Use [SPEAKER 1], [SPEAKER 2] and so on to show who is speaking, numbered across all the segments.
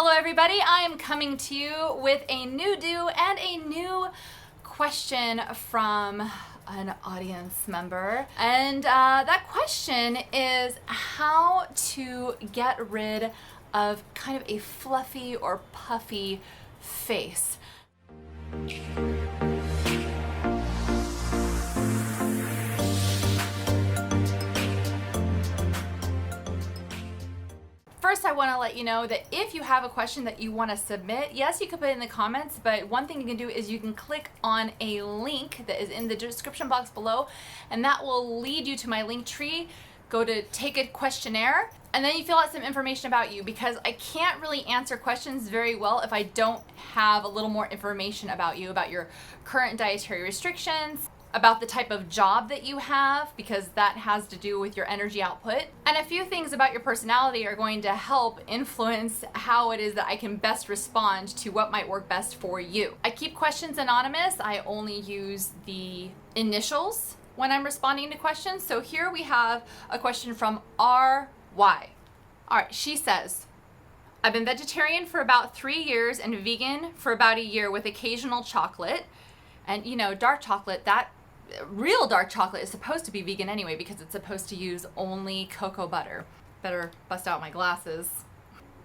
[SPEAKER 1] Hello everybody, I am coming to you with a new do and a new question from an audience member. And that question is how to get rid of kind of a fluffy or puffy face. First, I want to let you know that if you have a question that you want to submit, yes, you can put it in the comments, but one thing you can do is you can click on a link that is in the description box below, and that will lead you to my link tree. Go to take a questionnaire, and then you fill out some information about you, because I can't really answer questions very well if I don't have a little more information about you, about your current dietary restrictions, about the type of job that you have, because that has to do with your energy output. And a few things about your personality are going to help influence how it is that I can best respond to what might work best for you. I keep questions anonymous. I only use the initials when I'm responding to questions. So here we have a question from RY. All right, she says, I've been vegetarian for about 3 years and vegan for about a year with occasional chocolate. And you know, dark chocolate, that real dark chocolate is supposed to be vegan anyway, because it's supposed to use only cocoa butter. Better bust out my glasses.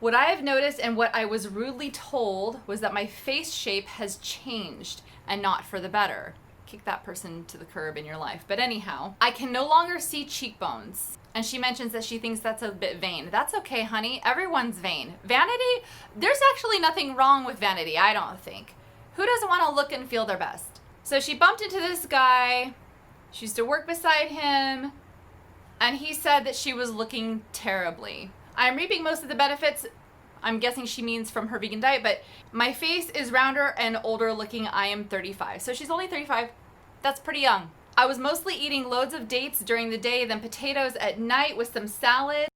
[SPEAKER 1] What I have noticed and what I was rudely told was that my face shape has changed and not for the better. Kick that person to the curb in your life. But anyhow, I can no longer see cheekbones. And she mentions that she thinks that's a bit vain. That's okay, honey. Everyone's vain. Vanity, there's actually nothing wrong with vanity, I don't think. Who doesn't want to look and feel their best? So she bumped into this guy. She used to work beside him, and he said that she was looking terribly. I'm reaping most of the benefits. I'm guessing she means from her vegan diet, but my face is rounder and older looking. I am 35. So she's only 35. That's pretty young. I was mostly eating loads of dates during the day, then potatoes at night with some salad.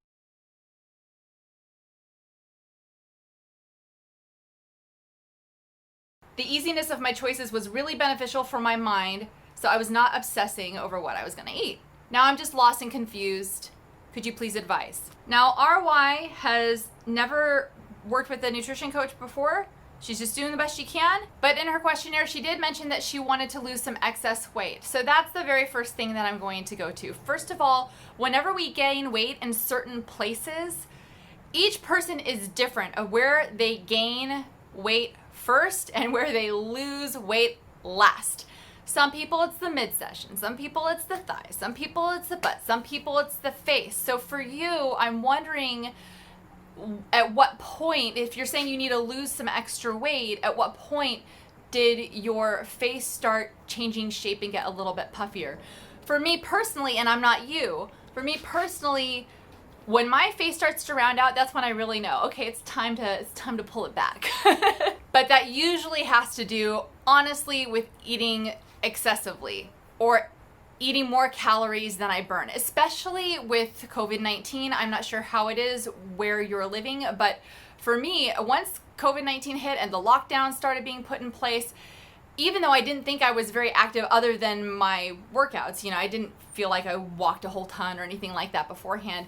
[SPEAKER 1] The easiness of my choices was really beneficial for my mind, so I was not obsessing over what I was gonna eat. Now I'm just lost and confused. Could you please advise? Now, RY has never worked with a nutrition coach before. She's just doing the best she can, but in her questionnaire, she did mention that she wanted to lose some excess weight. So that's the very first thing that I'm going to go to. First of all, whenever we gain weight in certain places, each person is different of where they gain weight first and where they lose weight last. Some people it's the midsection, some people it's the thighs, some people it's the butt, some people it's the face. So for you, I'm wondering at what point, if you're saying you need to lose some extra weight, at what point did your face start changing shape and get a little bit puffier? For me personally, and I'm not you, for me personally, when my face starts to round out, that's when I really know, okay, it's time to pull it back. But that usually has to do, honestly, with eating excessively or eating more calories than I burn, especially with COVID-19. I'm not sure how it is where you're living, but for me, once COVID-19 hit and the lockdown started being put in place, even though I didn't think I was very active other than my workouts, you know, I didn't feel like I walked a whole ton or anything like that beforehand,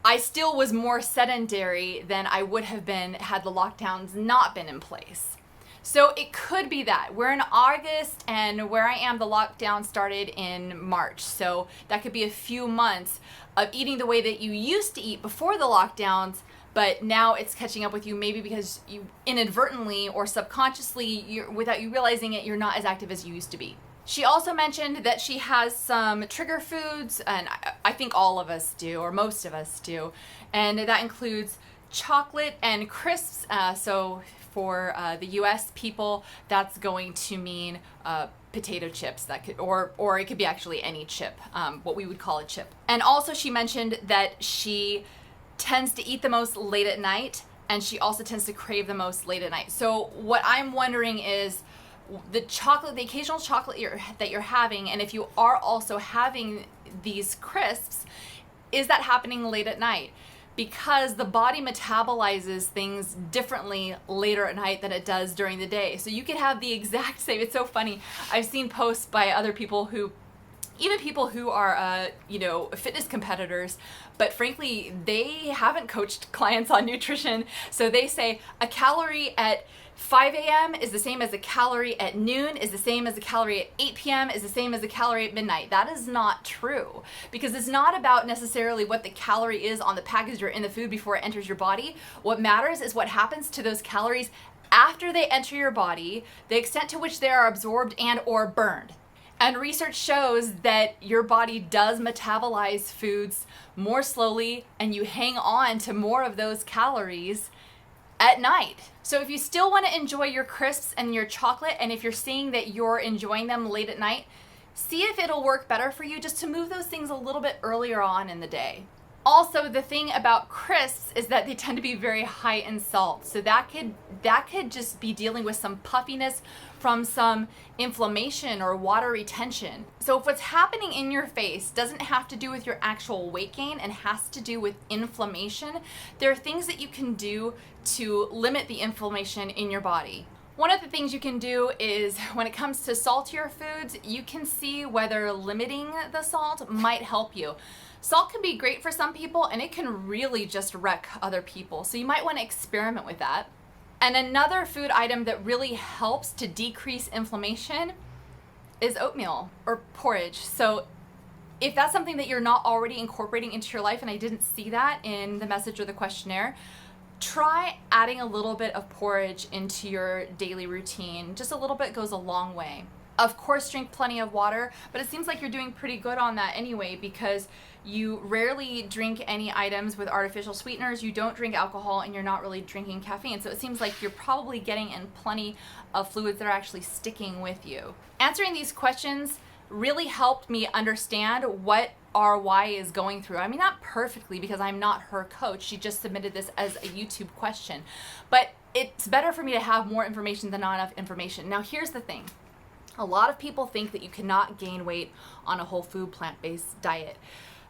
[SPEAKER 1] I still was more sedentary than I would have been had the lockdowns not been in place. So it could be that. We're in August, and where I am, the lockdown started in March. So that could be a few months of eating the way that you used to eat before the lockdowns, but now it's catching up with you, maybe because you inadvertently or subconsciously, without you realizing it, you're not as active as you used to be. She also mentioned that she has some trigger foods, and I think all of us do, or most of us do, and that includes chocolate and crisps. So for the US people, that's going to mean potato chips, that could, or it could be actually any chip, what we would call a chip. And also she mentioned that she tends to eat the most late at night, and she also tends to crave the most late at night. So what I'm wondering is, the occasional chocolate that you're having, and if you are also having these crisps, is that happening late at night? Because the body metabolizes things differently later at night than it does during the day. So you could have the exact same, it's so funny, I've seen posts by other people who even people who are, fitness competitors, but frankly, they haven't coached clients on nutrition. So they say a calorie at 5 a.m. is the same as a calorie at noon, is the same as a calorie at 8 p.m., is the same as a calorie at midnight. That is not true, because it's not about necessarily what the calorie is on the package or in the food before it enters your body. What matters is what happens to those calories after they enter your body, the extent to which they are absorbed and or burned. And research shows that your body does metabolize foods more slowly, and you hang on to more of those calories at night. So if you still want to enjoy your crisps and your chocolate, and if you're seeing that you're enjoying them late at night, see if it'll work better for you just to move those things a little bit earlier on in the day. Also, the thing about crisps is that they tend to be very high in salt. So that could just be dealing with some puffiness from some inflammation or water retention. So if what's happening in your face doesn't have to do with your actual weight gain and has to do with inflammation, there are things that you can do to limit the inflammation in your body. One of the things you can do is, when it comes to saltier foods, you can see whether limiting the salt might help you. Salt can be great for some people, and it can really just wreck other people. So you might want to experiment with that. And another food item that really helps to decrease inflammation is oatmeal or porridge. So if that's something that you're not already incorporating into your life, and I didn't see that in the message or the questionnaire, try adding a little bit of porridge into your daily routine. Just a little bit goes a long way. Of course, drink plenty of water, but it seems like you're doing pretty good on that anyway, because you rarely drink any items with artificial sweeteners, you don't drink alcohol, and you're not really drinking caffeine. So it seems like you're probably getting in plenty of fluids that are actually sticking with you. Answering these questions really helped me understand what RY is going through. I mean, not perfectly, because I'm not her coach. She just submitted this as a YouTube question. But it's better for me to have more information than not enough information. Now, here's the thing. A lot of people think that you cannot gain weight on a whole food plant-based diet.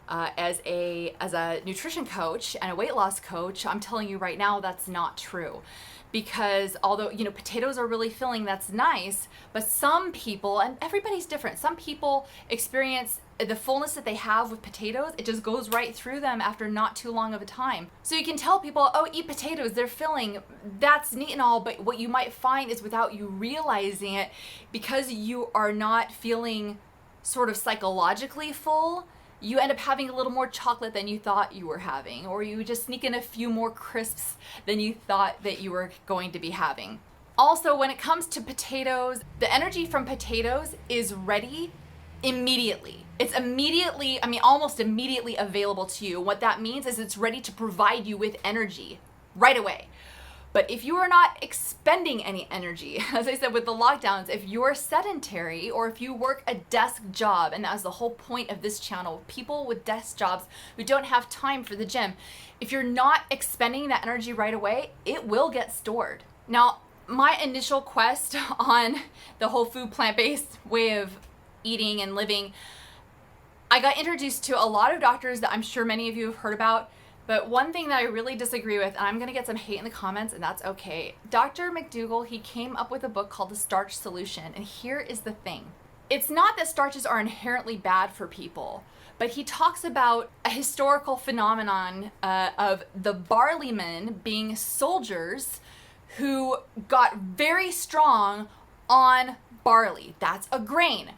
[SPEAKER 1] As a nutrition coach and a weight loss coach, I'm telling you right now that's not true. Because although, potatoes are really filling, that's nice, but some people, and everybody's different, some people experience the fullness that they have with potatoes, it just goes right through them after not too long of a time. So you can tell people, oh, eat potatoes, they're filling. That's neat and all, but what you might find is, without you realizing it, because you are not feeling sort of psychologically full, you end up having a little more chocolate than you thought you were having, or you just sneak in a few more crisps than you thought that you were going to be having. Also, when it comes to potatoes, the energy from potatoes is ready immediately. It's almost immediately available to you. What that means is it's ready to provide you with energy right away. But if you are not expending any energy, as I said with the lockdowns, if you're sedentary or if you work a desk job, and that was the whole point of this channel, people with desk jobs who don't have time for the gym, if you're not expending that energy right away, it will get stored. Now, my initial quest on the whole food plant-based way of eating and living, I got introduced to a lot of doctors that I'm sure many of you have heard about. But one thing that I really disagree with, and I'm going to get some hate in the comments, and that's okay. Dr. McDougall, he came up with a book called The Starch Solution. And here is the thing. It's not that starches are inherently bad for people, but he talks about a historical phenomenon of the barleymen being soldiers who got very strong on barley. That's a grain.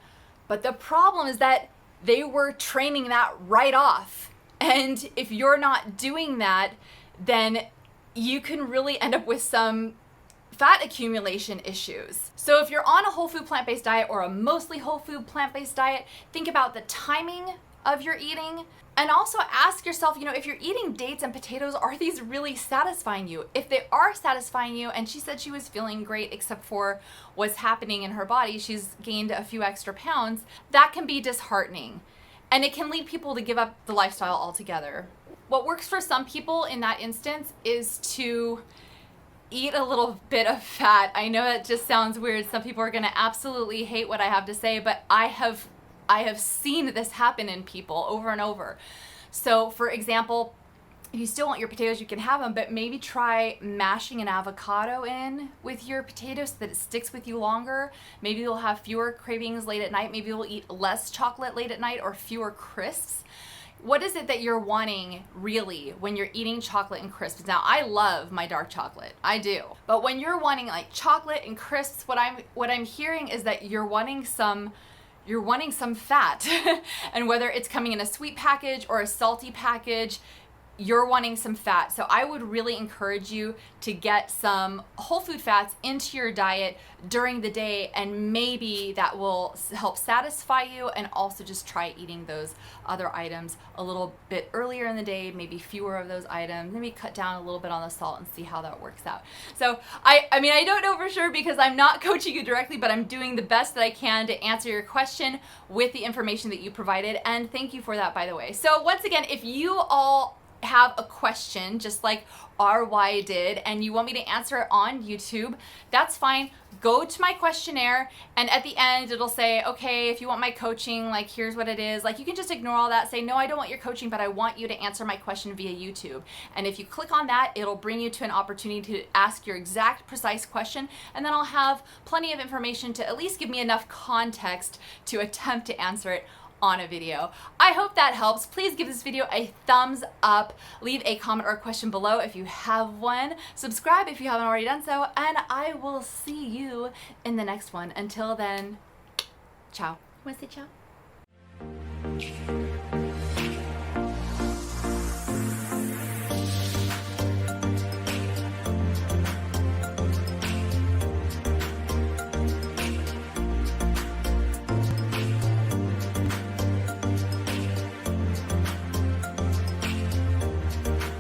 [SPEAKER 1] But the problem is that they were training that right off. And if you're not doing that, then you can really end up with some fat accumulation issues. So if you're on a whole food plant-based diet or a mostly whole food plant-based diet, think about the timing of your eating, and also ask yourself, if you're eating dates and potatoes, are these really satisfying you? If they are satisfying you, and she said she was feeling great except for what's happening in her body, she's gained a few extra pounds, that can be disheartening. And it can lead people to give up the lifestyle altogether. What works for some people in that instance is to eat a little bit of fat. I know that just sounds weird. Some people are going to absolutely hate what I have to say, but I have seen this happen in people over and over. So for example, If you still want your potatoes, you can have them, but maybe try mashing an avocado in with your potatoes so that it sticks with you longer. Maybe you'll have fewer cravings late at night. Maybe you'll eat less chocolate late at night or fewer crisps. What is it that you're wanting really when you're eating chocolate and crisps? Now, I love my dark chocolate. I do. But when you're wanting like chocolate and crisps, what I'm hearing is that you're wanting some fat. And whether it's coming in a sweet package or a salty package, you're wanting some fat. So I would really encourage you to get some whole food fats into your diet during the day, and maybe that will help satisfy you, and also just try eating those other items a little bit earlier in the day, maybe fewer of those items, maybe cut down a little bit on the salt and see how that works out. So I mean, I don't know for sure because I'm not coaching you directly, but I'm doing the best that I can to answer your question with the information that you provided, and thank you for that, by the way. So once again, if you all have a question just like RY did and you want me to answer it on YouTube, that's fine. Go to my questionnaire, and at the end it'll say, okay, if you want my coaching, like here's what it is. Like you can just ignore all that, say, no, I don't want your coaching, but I want you to answer my question via YouTube. And if you click on that, it'll bring you to an opportunity to ask your exact precise question, and then I'll have plenty of information to at least give me enough context to attempt to answer it on a video. I hope that helps. Please give this video a thumbs up, leave a comment or a question below if you have one, subscribe if you haven't already done so, and I will see you in the next one. Until then, ciao. Want to say ciao?